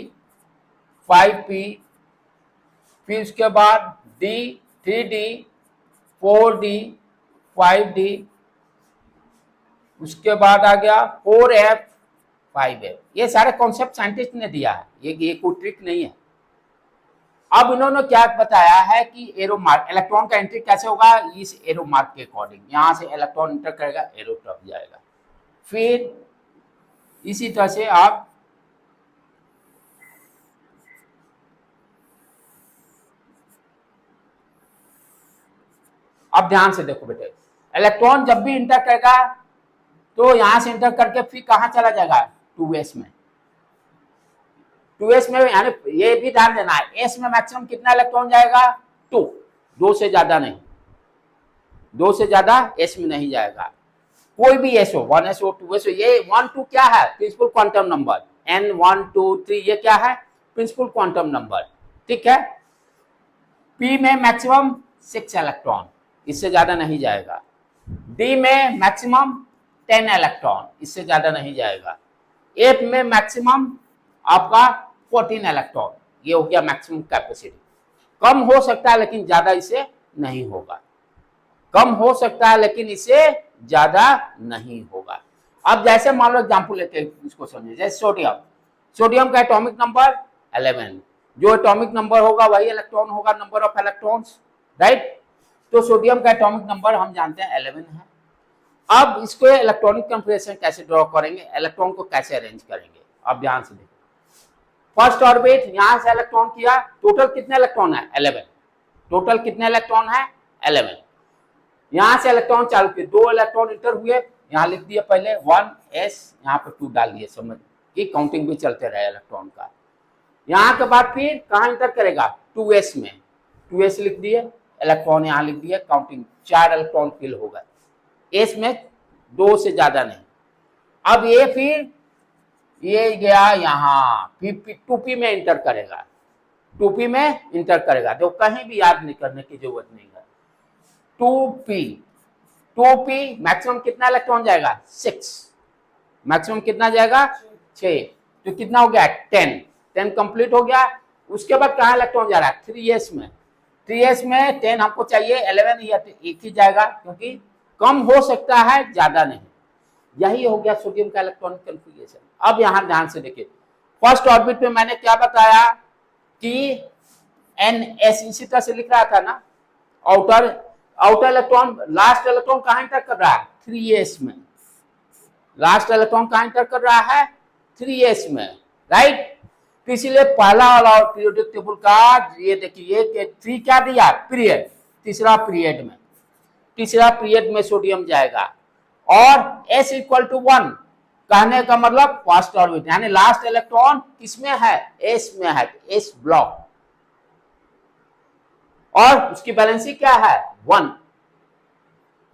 5p, फिर उसके बाद d 3d 4d 5d, उसके बाद आ गया 4f 5f। ये सारे कॉन्सेप्ट साइंटिस्ट ने दिया है, ये कोई ट्रिक नहीं है। अब इन्होंने क्या बताया है कि एरो मार्क, इलेक्ट्रॉन का एंट्री कैसे होगा, इस एरो मार्क के अकॉर्डिंग, यहां से इलेक्ट्रॉन इंटर करेगा, एरो टप जाएगा। फिर इसी तरह से आप अब ध्यान से देखो बेटे, इलेक्ट्रॉन जब भी इंटर करेगा तो यहां से इंटर करके फिर कहां चला जाएगा, 2s में। 2s में यानी ये भी ध्यान देना है, s में मैक्सिमम कितना इलेक्ट्रॉन जाएगा, 2, 2 से ज्यादा नहीं, 2 से ज्यादा s में नहीं जाएगा। कोई भी s हो, 1s हो, 2s हो, ये 1 2 क्या है, प्रिंसिपल क्वांटम नंबर, n 1 2 3 ये क्या है, प्रिंसिपल क्वांटम नंबर, ठीक है। p में मैक्सिमम 6 इलेक्ट्रॉन, इससे ज्यादा नहीं जाएगा। d में मैक्सिमम 10 इलेक्ट्रॉन, इससे ज्यादा नहीं जाएगा। f में मैक्सिमम आपका 14 इलेक्ट्रॉन, ये हो गया मैक्सिमम कैपेसिटी। कम हो सकता है लेकिन ज्यादा इसे नहीं होगा, कम हो सकता है लेकिन इसे ज्यादा नहीं होगा। अब जैसे मान लो एग्जांपल लेते हैं, इसको समझिए, जैसे सोडियम, सोडियम का एटॉमिक नंबर 11, जो एटॉमिक नंबर होगा वही इलेक्ट्रॉन होगा, नंबर ऑफ इलेक्ट्रॉन्स, राइट। तो सोडियम का एटॉमिक नंबर हम जानते हैं 11 है। अब इसको इलेक्ट्रॉनिक कन्फिगरेशन कैसे ड्रॉ करेंगे, इलेक्ट्रॉन को कैसे अरेंज करेंगे, अब ध्यान से देखो। फर्स्ट ऑर्बिट यहां से इलेक्ट्रॉन किया, टोटल कितने इलेक्ट्रॉन है, 11, टोटल कितने इलेक्ट्रॉन है, 11। यहां से इलेक्ट्रॉन चालू किए, 2 इलेक्ट्रॉन इंटर हुए, यहां लिख दिया पहले 1s, यहां पर 2 डाल दिए, समझ कि काउंटिंग भी चलते रहे इलेक्ट्रॉन का। यहां के बाद फिर कहां इंटर करेगा, 2s में, 2s लिख दिए, इलेक्ट्रॉन यहां लिख दिए, काउंटिंग 4 इलेक्ट्रॉन फिल होगा, s में 2 से ज्यादा नहीं। अब ये फिर ये गया यहां, फिर 2p में इंटर करेगा, 2p में इंटर करेगा, तो कहीं भी याद नहीं करने की जरूरत नहीं है। 2p मैक्सिमम कितना इलेक्ट्रॉन जाएगा, 6, मैक्सिमम कितना जाएगा, 6, तो कितना हो गया, 10 कंप्लीट हो गया। उसके बाद कहां इलेक्ट्रॉन जा रहा है, 3s में, 3s में 10 हमको चाहिए, 11 या एक ही जाएगा, क्योंकि कम हो सकता है ज्यादा नहीं। यही हो गया सोडियम का इलेक्ट्रॉनिक कन्फिगरेशन। अब यहां ध्यान से देखिए, फर्स्ट ऑर्बिट में मैंने क्या बताया कि ns इसी तरह से लिख रहा था ना, आउटर इलेक्ट्रॉन, लास्ट इलेक्ट्रॉन कहां इंटर कर रहा है, 3s में, लास्ट इलेक्ट्रॉन कहां इंटर कर रहा है, 3s में, राइट। तो इसीलिए पहला वाला पीरियोडिक टेबल का ये देखिए कि 3 क्या दिया, पीरियड, तीसरा पीरियड में सोडियम जाएगा, और s इक्वल टू 1 कहने का मतलब फर्स्ट ऑर्बिट, यानी लास्ट इलेक्ट्रॉन किसमें है, s में है, s ब्लॉक, और उसकी बैलेंसी क्या है, 1।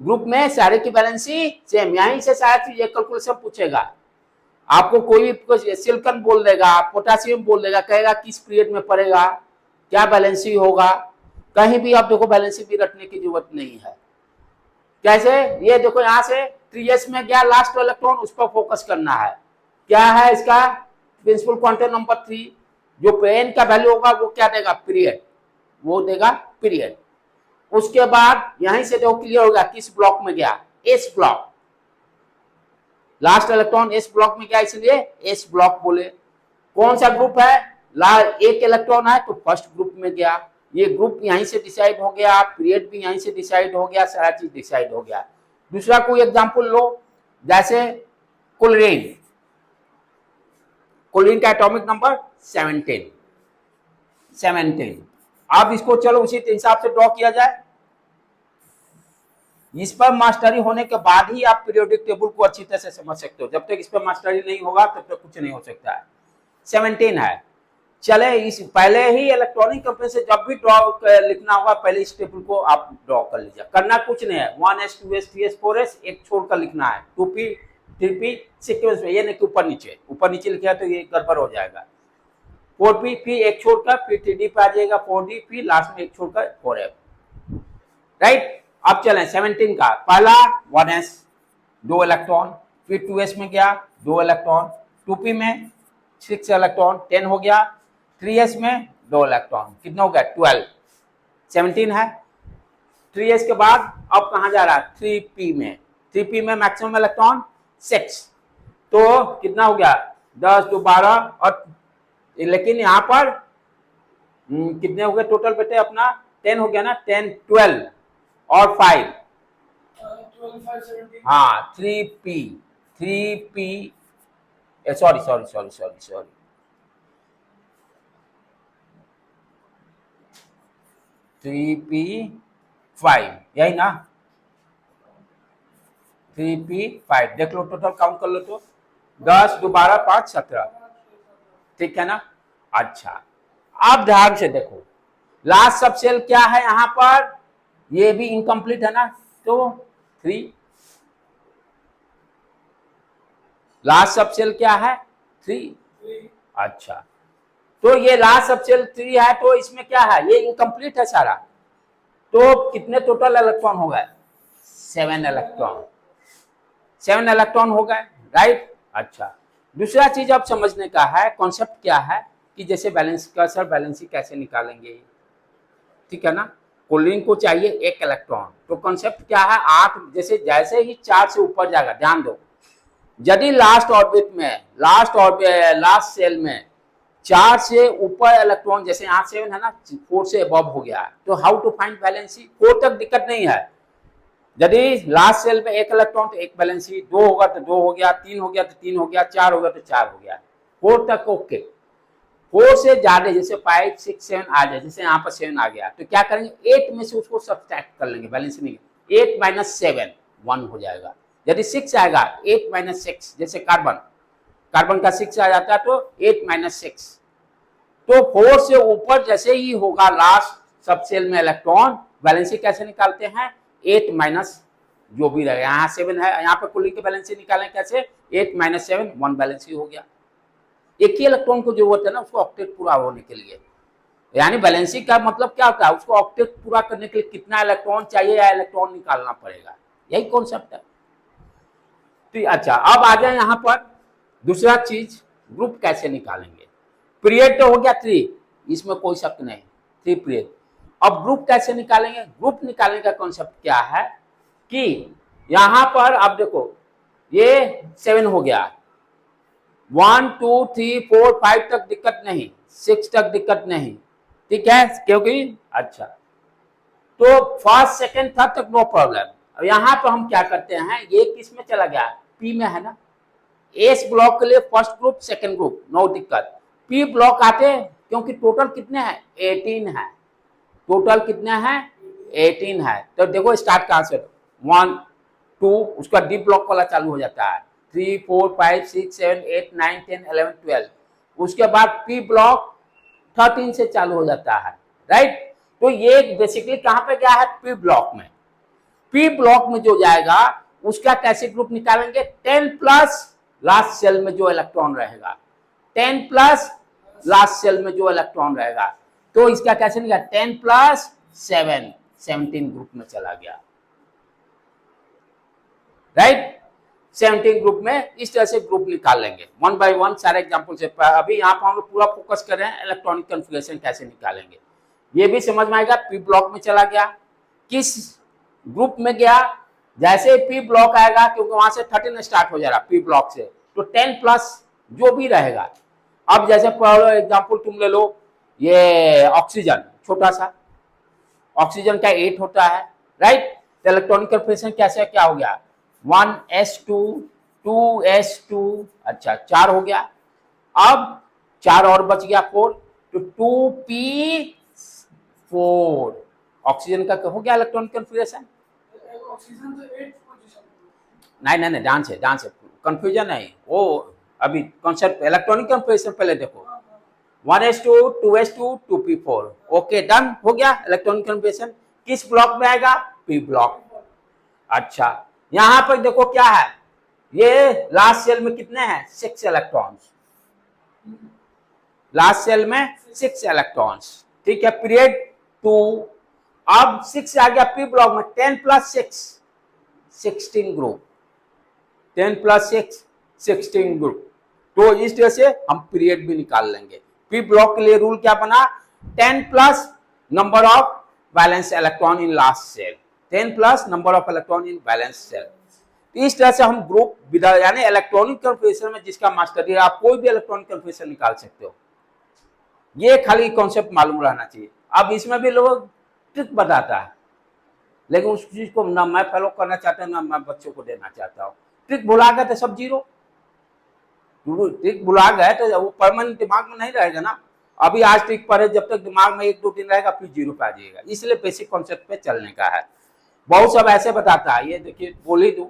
ग्रुप में सारे की बैलेंसी सेम, यहीं से शायद ये कैलकुलेशन पूछेगा आपको, कोई भी सिलिकॉन बोल देगा, पोटेशियम बोल देगा, कहेगा किस पीरियड में पड़ेगा, क्या बैलेंसी होगा, कहीं भी आप देखो बैलेंसी भी रखने की जरूरत नहीं है। कैसे, ये देखो यहां से 3s में गया लास्ट इलेक्ट्रॉन, उस पर फोकस करना है, क्या है इसका प्रिंसिपल क्वांटम नंबर 3, जो n का वैल्यू होगा वो क्या देगा, पीरियड, वो देगा पीरियड। उसके बाद यहीं से देखो क्लियर होगा किस ब्लॉक में गया, s block, last electron s block में गया, इसलिए s ब्लॉक बोले। कौन सा ग्रुप है, एक इलेक्ट्रॉन है तो फर्स्ट ग्रुप में गया, ये ग्रुप यहीं से डिसाइड हो गया, पीरियड भी यहीं से डिसाइड हो गया, सारा चीज डिसाइड हो गया। दूसरा कोई एग्जांपल लो, जैसे क्लोरीन, क्लोरीन का एटॉमिक नंबर 17। अब इसको चलो उसी हिसाब से ड्रॉ किया जाए। इस पर मास्टरी होने के बाद ही आप पीरियोडिक टेबल को अच्छी तरह से समझ सकते हो, जब तक इस पर मास्टरी नहीं होगा तब तक कुछ नहीं हो सकता है। 17 है, चले इस पहले ही इलेक्ट्रॉनिक कंपनी से जब भी ड्रॉ लिखना होगा पहले इस टेबल को आप ड्रॉ कर लीजिए, करना कुछ नहीं है, 1s 2s 3s 4s एक छोड़कर लिखना है, 2p 3p सीक्वेंस में, ये नहीं कि ऊपर नीचे लिखा तो ये गड़बड़ हो जाएगा। 4p फिर एक छोड़कर फिर 3d पे आ जाएगा, 4d फिर लास्ट में एक छोड़कर 4f, राइट। अब चलें 17 का, पहला 1s 2 इलेक्ट्रॉन, फिर 2s में गया 2 इलेक्ट्रॉन, 2p में 6 इलेक्ट्रॉन 10 हो गया, 3s में 2 इलेक्ट्रॉन, कितना हो गया 12, 17 है। 3s के बाद अब कहां जा रहा है, 3p में, 3p में मैक्सिमम इलेक्ट्रॉन 6, तो कितना हो गया 10 2 12, और लेकिन यहां पर कितने हो गए टोटल बेटे अपना 10 हो गया ना, 10 12 और 5, 12 5 17 हाँ 3p sorry sorry sorry sorry sorry 3p5 यही ना, 3p5 देख लो टोटल काउंट कर लो तो 10 दोबारा 5 17, ठीक है ना। अच्छा अब ध्यान से देखो लास्ट सब सेल क्या है यहां पर, ये भी इनकम्प्लीट है ना, तो 3, लास्ट सब सेल क्या है 3, 3 अच्छा तो ये लास्ट सब सेल 3 है, तो इसमें क्या है ये इनकम्प्लीट है सारा, तो कितने टोटल इलेक्ट्रॉन हो गए 7 इलेक्ट्रॉन, 7 इलेक्ट्रॉन हो गए, राइट। अच्छा दूसरा चीज अब समझने का है, कॉन्सेप्ट क्या है कि जैसे बैलेंस का सर बैलेंस कैसे निकालेंगे, ठीक है ना। क्लोरीन को चाहिए 1 इलेक्ट्रॉन, तो कॉन्सेप्ट क्या है 8, जैसे जैसे ही 4 से ऊपर जाएगा, ध्यान दो यदि लास्ट ऑर्बिट में लास्ट सेल में 4 से ऊपर इलेक्ट्रॉन, जैसे यहाँ 7 है ना, 4 से अबव हो गया, तो हाउ टू फाइंड वैलेंसी, 4 तक दिक्कत नहीं है। यदि लास्ट सेल में 1 इलेक्ट्रॉन तो 1 वैलेंसी, 2 होगा तो 2 हो गया, 3 हो गया तो 3 हो गया, 4 होगा तो 4 हो गया, 4 तक ओके। 4 से ज्यादा जैसे 5 6 7 आ जाए, जैसे यहाँ पर 7 आ गया, तो क्या करेंगे 8 में से उसको सब्सट्रैक्ट कर लेंगे, बैलेंस नहीं, 8 माइनस 7 1 हो जाएगा। यदि 6 आएगा 8 माइनस 6, जैसे कार्बन का 6 आ जाता है तो 8 माइनस 6, तो 4 से ऊपर जैसे ही होगा लास्ट सब सेल में इलेक्ट्रॉन, वैलेंसी कैसे निकालते हैं 8 माइनस जो भी रहेगा, यहाँ 7 है, यहाँ पे कुल की वैलेंसी निकालें कैसे 8 माइनस 7 1 वैलेंसी हो गया। एक ही इलेक्ट्रॉन को जरूरत है ना उसको ऑक्टेट पूरा होने के लिए, यानी बैलेंसिंग का मतलब क्या होता है, उसको ऑक्टेट पूरा करने के लिए कितना इलेक्ट्रॉन चाहिए या इलेक्ट्रॉन निकालना पड़ेगा, यही कॉन्सेप्ट है। तो अच्छा अब आ जाए यहाँ पर दूसरा चीज, ग्रुप कैसे निकालेंगे। पीरियड तो हो गया 3, इसमें कोई शक नहीं 3 पीरियड। अब ग्रुप कैसे निकालेंगे, ग्रुप निकालने का कॉन्सेप्ट क्या है कि यहां पर अब देखो ये 7 हो गया, 1 2 3 4 5 तक दिक्कत नहीं, 6 तक दिक्कत नहीं, ठीक है, क्योंकि अच्छा तो फर्स्ट सेकंड थर्ड तक नो प्रॉब्लम। अब यहाँ पर हम क्या करते हैं, ये किस में चला गया पी में है ना, एस ब्लॉक के लिए first group second group no दिक्कत, पी ब्लॉक आते क्योंकि टोटल कितने हैं 18 है, टोटल कितने हैं 18 है, तो देखो स्टार्ट कहां से 1 2, उसका डी ब्लॉक वाला चालू हो जाता है 3 4 5 6 7 8 9 10 11 12, उसके बाद पी ब्लॉक 13 से चालू हो जाता है, राइट। तो ये बेसिकली कहां पे गया है पी ब्लॉक में, पी ब्लॉक में जो जाएगा उसका कैसे ग्रुप निकालेंगे 10 प्लस लास्ट सेल में जो इलेक्ट्रॉन रहेगा, 10 प्लस लास्ट सेल में जो इलेक्ट्रॉन रहेगा, तो इसका कैसे निकाल 10 प्लस 7 17 ग्रुप में चला गया, राइट। 17 ग्रुप में इस तरह से ग्रुप निकाल लेंगे 1 बाय 1 सारे एग्जांपल से। अभी यहाँ पर हम लोग पूरा फोकस कर रहे हैं इलेक्ट्रॉनिक कॉन्फ़िगरेशन कैसे निकालेंगे, ये भी समझ में आएगा। पी ब्लॉक में चला गया, किस ग्रुप में गया, जैसे पी ब्लॉक आएगा क्योंकि वहां से 13 स्टार्ट हो जाएगा पी ब्लॉक से, तो 10 प्लस जो भी रहेगा। अब जैसे एग्जाम्पल तुम ले लो ये ऑक्सीजन, छोटा सा ऑक्सीजन का 8 होता है, राइट। तो इलेक्ट्रॉनिक कॉन्फ़िगरेशन कैसे क्या हो गया 1s2 2s2, अच्छा 4 हो गया, अब 4 और बच गया 4, तो 2p4 ऑक्सीजन का हो गया इलेक्ट्रॉनिक कॉन्फ़िगरेशन। ऑक्सीजन तो 8 पोजीशन, नहीं डांस है कंफ्यूजन नहीं, वो अभी कॉन्सेप्ट इलेक्ट्रॉनिक कॉन्फ़िगरेशन पहले देखो 1s2 2s2 2p4, okay done हो गया इलेक्ट्रॉनिक कॉन्फ़िगरेशन। किस ब्लॉक में आएगा पी ब्लॉक। अच्छा यहां पर देखो क्या है, ये लास्ट सेल में कितने हैं 6 इलेक्ट्रॉन्स, लास्ट सेल में 6 इलेक्ट्रॉन्स, ठीक है। पीरियड 2, अब 6 आ गया पी ब्लॉक में, 10 प्लस 6 16 ग्रुप, 10 प्लस 6 16 ग्रुप, तो इस तरह से हम पीरियड भी निकाल लेंगे। पी ब्लॉक के लिए रूल क्या बना 10 plus number of valence electron in last shell, 10 plus number of electron in valence shell. इस तरह से हम ग्रुप विदा यानी इलेक्ट्रॉनिक कॉन्फ़िगरेशन में जिसका मास्टर है, आप कोई भी इलेक्ट्रॉनिक कॉन्फ़िगरेशन निकाल सकते हो, ये खाली कॉन्सेप्ट मालूम रहना चाहिए। अब इसमें भी लोग ट्रिक बताता है, लेकिन उस चीज को ना मैं फॉलो करना चाहता हूँ ना मैं बच्चों को देना चाहता हूँ। ट्रिक भुला गए तो सब जीरो, ट्रिक भुला गए तो वो परमानेंट दिमाग में नहीं रहेगा ना। अभी आज ट्रिक पढ़े, जब तक दिमाग में 1-2 दिन रहेगा फिर जीरो पे आ जाएगा। इसलिए बेसिक कॉन्सेप्ट पे चलने का है। बहुत सब ऐसे बताता है, ये देखिए बोल ही दूं,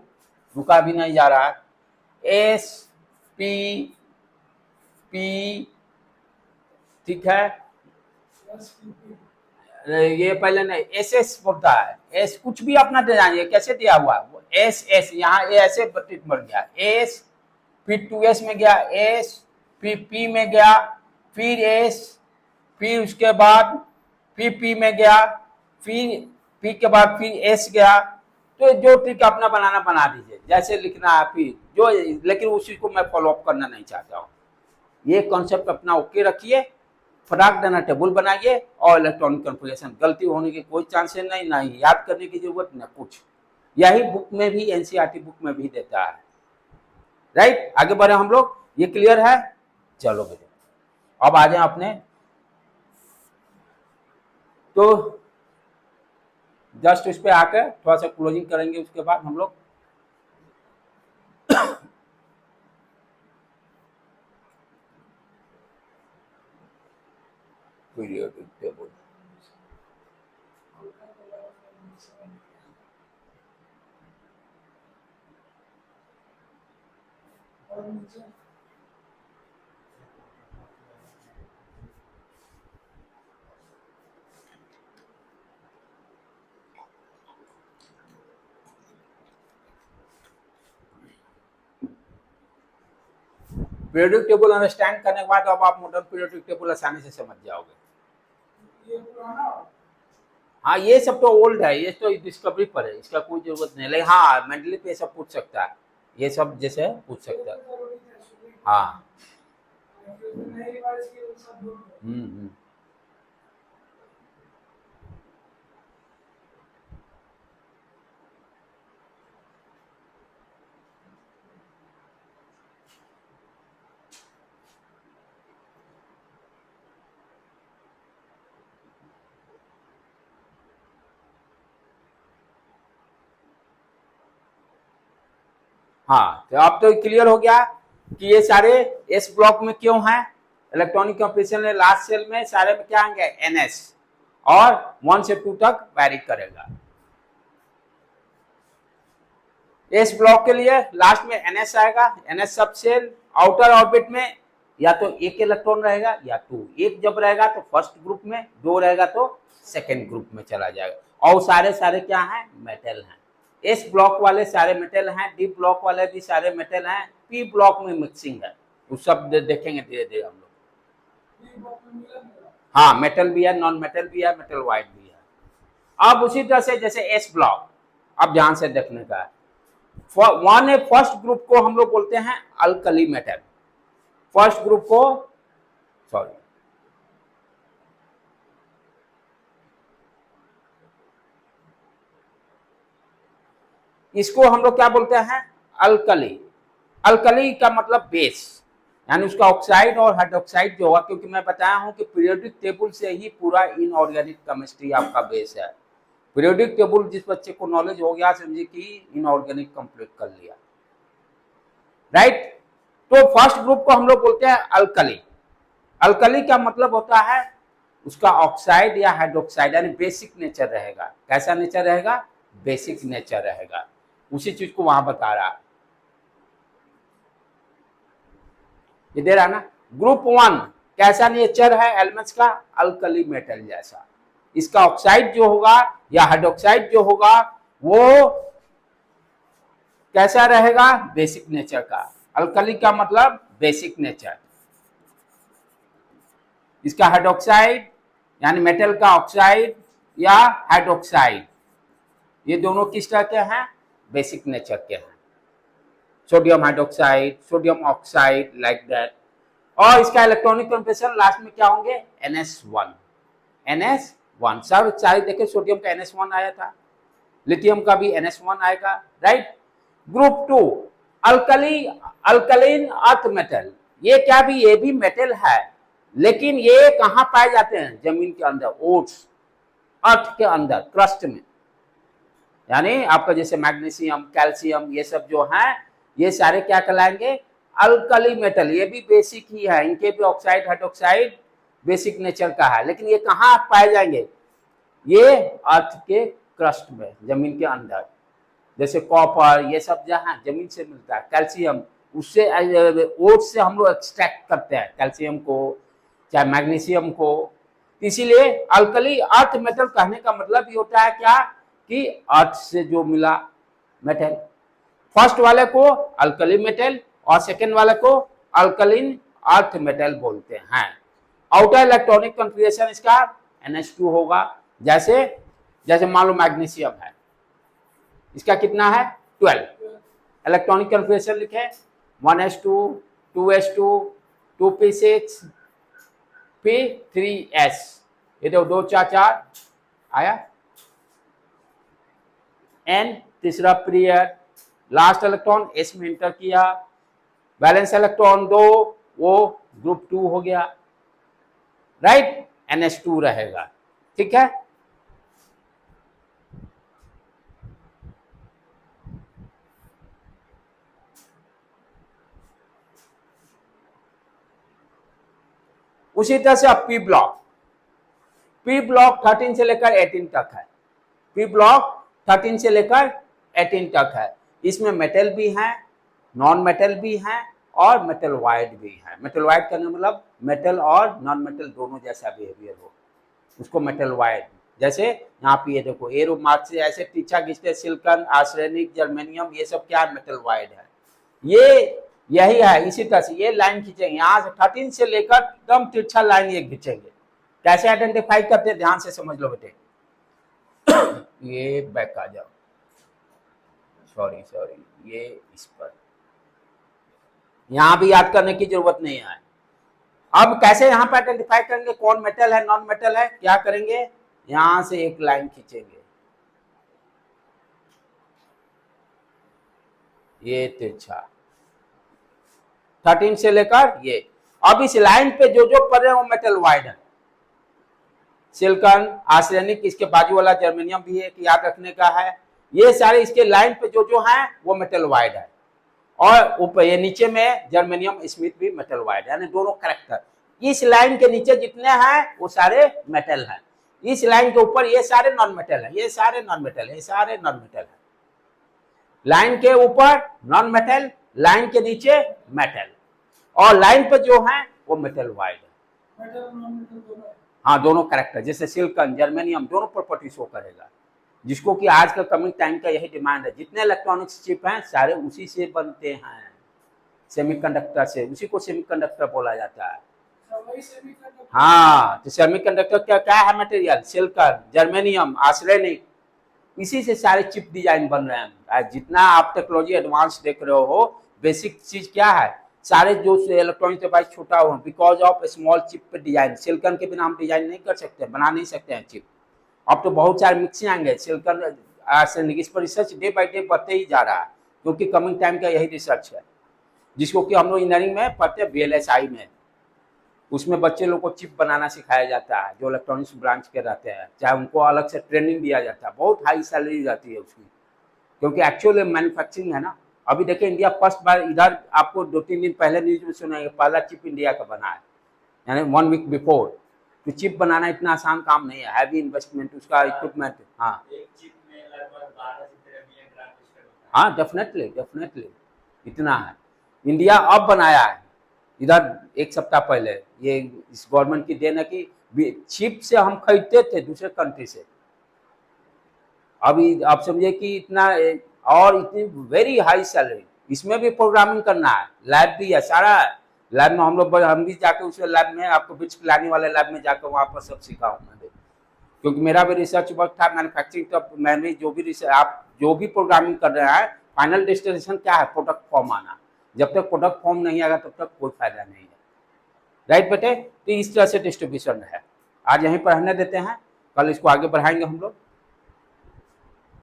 रुका भी नहीं जा रहा है। एस पी पी, ठीक है, ये पहले नहीं एस एस बोलता है, एस कुछ भी अपना दे जाइए, कैसे दिया हुआ है एस एस, यहाँ ए ऐसे ट्रिक मर गया, एस फिर 2s में गया, एस फिर पी में गया, फिर एस, फिर उसके बाद फिर पी में गया, फिर पी के बाद फिर एस गया। तो जो ट्रिक अपना बनाना बना दीजिए, जैसे लिखना है फिर जो, लेकिन उसी को मैं फॉलो अप करना नहीं चाहता हूँ। ये कॉन्सेप्ट अपना ओके रखिए, फटाक देना टेबल बनाइए और इलेक्ट्रॉनिक कॉन्फ़िगरेशन, गलती होने की कोई चांसेस नहीं, ना ही याद करने की जरूरत ना कुछ। यही बुक में भी, एनसीईआरटी बुक में भी देता है। राइट, आगे बढ़े हम लोग, ये क्लियर है? चलो बेटे अब आ जाए अपने, तो जस्ट इस पे आकर थोड़ा सा क्लोजिंग करेंगे, उसके बाद हम लोग periodic table. Periodic table understand करने के बाद अब आप मॉडर्न पीरियोडिक टेबल आसानी से समझ जाओगे। ये पुराना हाँ, ये सब तो ओल्ड है, ये तो डिस्कवरी पर है, इसका कोई जरूरत नहीं, लेकिन हाँ मेंटली पे सब पूछ सकता है, ये सब जैसे पूछ सकता है। हाँ, नहीं रिवाइज किए वो सब भूल गए। हाँ, तो अब तो क्लियर हो गया कि ये सारे एस ब्लॉक में क्यों हैं। इलेक्ट्रॉनिक कंप्रेशन में लास्ट सेल में सारे में क्या आएंगे, एनएस, और 1 से 2 तक वैरी करेगा। एस ब्लॉक के लिए लास्ट में एनएस आएगा, एनएस सब सेल आउटर ऑर्बिट में या तो एक इलेक्ट्रॉन रहेगा या 2, एक जब रहेगा तो फर्स्ट ग्रुप में, 2 रहेगा तो सेकेंड ग्रुप में चला जाएगा। और सारे क्या हैं, मेटल हैं। एस ब्लॉक वाले सारे मेटल हैं, डी ब्लॉक वाले भी सारे मेटल हैं, पी ब्लॉक में मिक्सिंग है, वो सब देखेंगे धीरे धीरे हम लोग। हाँ, मेटल भी है, नॉन मेटल भी है, मेटल वाइट भी है। अब उसी तरह से जैसे एस ब्लॉक, अब ध्यान से देखने का है, फर्स्ट ग्रुप को हम लोग बोलते हैं अल्कली मेटल, फर्स्ट ग्रुप को, सॉरी इसको हम लोग क्या बोलते हैं, अल्कली। अल्कली का मतलब बेस, यानी उसका ऑक्साइड और हाइड्रोक्साइड जो होगा, क्योंकि मैं बताया हूं कि पीरियोडिक टेबल से ही पूरा इनऑर्गेनिक केमिस्ट्री आपका बेस है। पीरियोडिक टेबल जिस बच्चे को नॉलेज हो गया, समझिए कि इनऑर्गेनिक कंप्लीट कर लिया। राइट, तो फर्स्ट ग्रुप को हम लोग बोलते हैं अल्कली। अल्कली का मतलब होता है उसका ऑक्साइड या हाइड्रोक्साइड यानी बेसिक नेचर रहेगा। कैसा नेचर रहेगा, बेसिक नेचर रहेगा, उसी चीज को वहां बता रहा। ये दे रहा ना, ग्रुप 1 कैसा नेचर है एलिमेंट्स का, अल्कली मेटल जैसा। इसका ऑक्साइड जो होगा या हाइड्रोक्साइड जो होगा वो कैसा रहेगा, बेसिक नेचर का। अल्कली का मतलब बेसिक नेचर। इसका हाइड्रोक्साइड यानी मेटल का ऑक्साइड या हाइड्रोक्साइड, ये दोनों किस तरह के हैं, बेसिक नेचर के हैं। Sodium hydroxide, sodium oxide, like that. और इसका इलेक्ट्रॉनिक कॉन्फिगरेशन लास्ट में क्या होंगे, NS1। NS1 सारे देखे, सोडियम का NS1 आया था, लिथियम का भी NS1 आएगा। Right, group 2 alkaline earth metal, ये क्या भी, ये भी मेटल है, लेकिन ये कहाँ पाए जाते हैं? जमीन के अंदर, ओट्स, अर्थ के अंदर, क्रस्ट में। यानी आपका जैसे मैग्नीशियम, कैल्शियम, ये सब जो है ये सारे क्या कहलाएंगे? Alkali metal. ये भी बेसिक ही है, इनके भी ऑक्साइड हाइड्रोक्साइड बेसिक नेचर का है, लेकिन ये कहाँ पाए जाएंगे? ये अर्थ के क्रस्ट में, जमीन के अंदर। जैसे कॉपर, ये सब जहाँ जमीन से मिलता है, कैल्शियम उससे, ओट से हम लोग एक्सट्रैक्ट करते हैं कैल्शियम को, चाहे मैग्नीशियम को। इसीलिए अल्कली अर्थ मेटल कहने का मतलब ये होता है क्या? कि अर्थ से जो मिला मेटल। फर्स्ट वाले को अल्कली मेटल और सेकेंड वाले को अल्कलिन अर्थ मेटल बोलते हैं। आउटर इलेक्ट्रॉनिक कॉन्फ़िगरेशन इसका NH2 होगा। जैसे मान लो मैग्नीशियम है, इसका कितना है? 12। इलेक्ट्रॉनिक कॉन्फ़िगरेशन लिखे 1s2, 2s2, 2p6, p3s। ये तो 2 4 4 आया। n तीसरा पीरियड, लास्ट इलेक्ट्रॉन s में इंटर किया, बैलेंस इलेक्ट्रॉन 2 वो ग्रुप 2 हो गया, राइट? NH2 रहेगा, ठीक है। उसी तरह से अब पी ब्लॉक 13 से लेकर 18 तक है। पी ब्लॉक 13 से लेकर 18 तक है। इसमें मेटल भी है, नॉन मेटल भी है और मेटल वाइड भी है। मेटल वाइड का मतलब मेटल और नॉन मेटल दोनों जैसा बिहेवियर हो, उसको मेटल वाइड। जैसे यहाँ पे ये देखो एरो मार्क से ऐसे तिरछा खींचते, सिलिकॉन, आर्सेनिक, जर्मेनियम, ये सब क्या है? मेटल वाइड है। ये यही है। इसी तरह से ये लाइन खींचेंगे, यहाँ से 13 से लेकर एकदम तिरछा लाइन ये खींचेंगे। कैसे आइडेंटिफाई करते हैं? ध्यान से समझ लो बेटे। ये बैक आ जाओ, सॉरी, ये इस पर, यहाँ भी याद करने की जरूरत नहीं है। अब कैसे यहाँ पे आइडेंटिफाई करेंगे कौन मेटल है, नॉन मेटल है? क्या करेंगे? यहां से एक लाइन खींचेंगे, ये तिरछा 13 से लेकर ये। अब इस लाइन पे जो जो पड़ रहे हैं वो मेटल वाइड है। सिलिकॉन, आर्सेनिक, इसके बाजू वाला जर्मेनियम भी है कि याद रखने का है। ये सारे इसके लाइन पे जो जो है वो मेटल वाइड है। और ऊपर ये नीचे में जर्मेनियम स्मिथ भी मेटल वाइड है, यानी दोनों करेक्टर। इस लाइन के नीचे जितने हैं वो सारे मेटल हैं। इस लाइन के ऊपर ये सारे नॉन मेटल है, ये सारे नॉन मेटल है, ये सारे नॉन मेटल है। लाइन के ऊपर नॉन मेटल, लाइन के नीचे मेटल, और लाइन पे जो है वो मेटल वाइड है। मेटल नॉन मेटल दोनों है। हाँ, दोनों करेक्ट है। जैसे सिलिकॉन, जर्मेनियम दोनों प्रॉपर्टी शो करेगा, जिसको कि आज का कमिंग टाइम का यही डिमांड है। जितने इलेक्ट्रॉनिक्स चिप हैं सारे उसी से बनते हैं, सेमीकंडक्टर से। उसी को सेमीकंडक्टर बोला जाता है। वही सेमीकंडक्टर। हाँ, तो सेमीकंडक्टर क्या क्या है मटेरियल? सिलिकॉन, जर्मेनियम, आर्सेनिक, इसी से सारे चिप डिजाइन बन रहे हैं। जितना आप टेक्नोलॉजी एडवांस देख रहे हो, बेसिक चीज क्या है? सारे जो इलेक्ट्रॉनिक डिवाइस छोटा हो, बिकॉज ऑफ स्मॉल चिप पे डिजाइन। सिलिकॉन के बिना हम डिजाइन नहीं कर सकते, बना नहीं सकते हैं चिप। अब तो बहुत सारे मिक्सिंग आएंगे, सिलिकॉन, आर्सेनिक, इस पर रिसर्च डे बाई डे बढ़ते ही जा रहा है, क्योंकि कमिंग टाइम का यही रिसर्च है, जिसको कि हम लोग इंजीनियरिंग में पढ़ते हैं, VLSI में। उसमें बच्चे लोग को चिप बनाना सिखाया जाता है, जो इलेक्ट्रॉनिक्स ब्रांच के रहते हैं। चाहे उनको अलग से ट्रेनिंग दिया जाता है, बहुत हाई सैलरी रहती है उसकी, क्योंकि एक्चुअल मैन्युफैक्चरिंग है ना। अभी देखिए इंडिया फर्स्ट बार, इधर आपको 2-3 दिन पहले न्यूज में सुनाएंगे, पहला चिप इंडिया का बना है, यानी 1 वीक बिफोर। तो चिप बनाना इतना आसान काम नहीं है, हैवी इन्वेस्टमेंट, उसका इक्विपमेंट। हाँ, एक चिप में लगभग 12 से 13 मिलियन ट्रांजिस्टर होता है। हाँ, डेफिनेटली इतना है। इंडिया अब बनाया है, इधर 1 सप्ताह पहले। ये इस गवर्नमेंट की देन है कि चिप से हम खरीदते थे दूसरे कंट्री से, अभी आप समझिए कि इतना, और इतनी वेरी हाई सैलरी। इसमें भी प्रोग्रामिंग करना है, लैब भी है, सारा लैब में हम भी जाके उस लैब में, आपको बिट्स पिलाने वाले लैब में जाकर वहाँ पर सब सीखा हूँ मैं, क्योंकि मेरा भी रिसर्च वर्क था मैन्युफैक्चरिंग। तब मैं भी जो भी रिसर्च, आप जो भी प्रोग्रामिंग कर रहे हैं, फाइनल डेस्टिनेशन क्या है? प्रोडक्ट फॉर्म आना। जब तक प्रोडक्ट फॉर्म नहीं आएगा तब तक कोई फायदा नहीं है, राइट बेटे? तो इस तरह से डिस्ट्रीब्यूशन है। आज यहीं पर रहने देते हैं, कल इसको आगे बढ़ाएंगे हम लोग।